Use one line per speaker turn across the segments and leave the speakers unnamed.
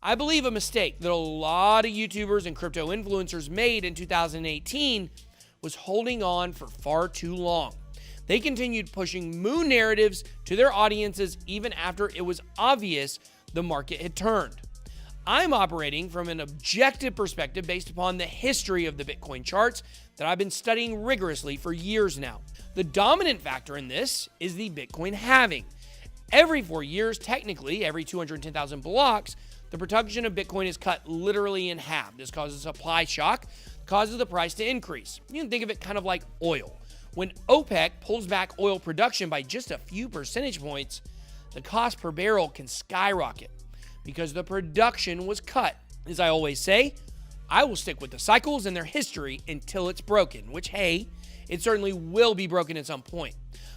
I believe a mistake that a lot of YouTubers and crypto influencers made in 2018 was holding on for far too long. They continued pushing moon narratives to their audiences even after it was obvious the market had turned. I'm operating from an objective perspective based upon the history of the Bitcoin charts that I've been studying rigorously for years now. The dominant factor in this is the Bitcoin halving. Every 4 years, technically every 210,000 blocks, the production of Bitcoin is cut literally in half. This causes a supply shock, causes the price to increase. You can think of it kind of like oil. When OPEC pulls back oil production by just a few percentage points, the cost per barrel can skyrocket because the production was cut. As I always say, I will stick with the cycles and their history until it's broken, which, hey, it certainly will be broken at some point.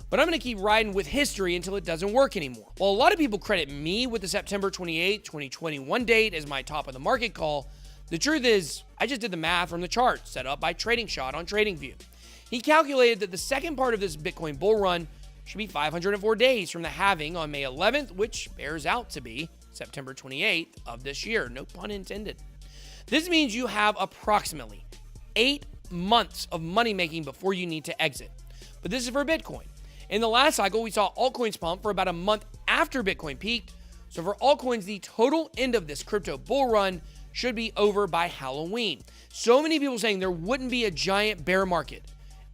But I'm going to keep riding with history until it doesn't work anymore. While a lot of people credit me with the September 28, 2021 date as my top of the market call, the truth is I just did the math from the chart set up by Trading Shot on TradingView. He calculated that the second part of this Bitcoin bull run should be 504 days from the halving on May 11th, which bears out to be September 28th of this year. No pun intended. This means you have approximately 8 months of money making before you need to exit. But this is for Bitcoin. In the last cycle, we saw altcoins pump for about a month after Bitcoin peaked. So for altcoins, the total end of this crypto bull run should be over by Halloween. So many people saying there wouldn't be a giant bear market.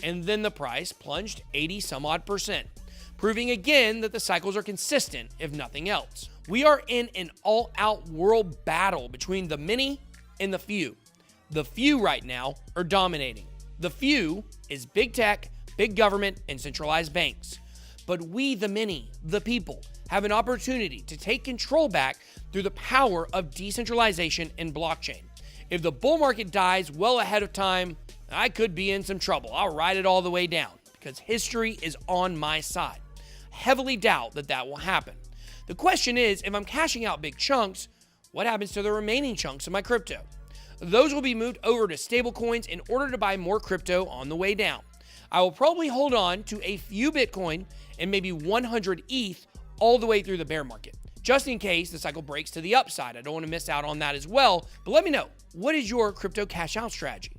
And then the price plunged 80 some odd percent, proving again that the cycles are consistent, if nothing else. We are in an all-out world battle between the many and the few. The few right now are dominating. The few is big tech, big government, and centralized banks. But we, the many, the people, have an opportunity to take control back through the power of decentralization and blockchain. If the bull market dies well ahead of time, I could be in some trouble. I'll ride it all the way down because history is on my side. Heavily doubt that that will happen. The question is, if I'm cashing out big chunks, what happens to the remaining chunks of my crypto? Those will be moved over to stablecoins in order to buy more crypto on the way down. I will probably hold on to a few Bitcoin and maybe 100 ETH all the way through the bear market, just in case the cycle breaks to the upside. I don't want to miss out on that as well. But let me know, what is your crypto cash out strategy?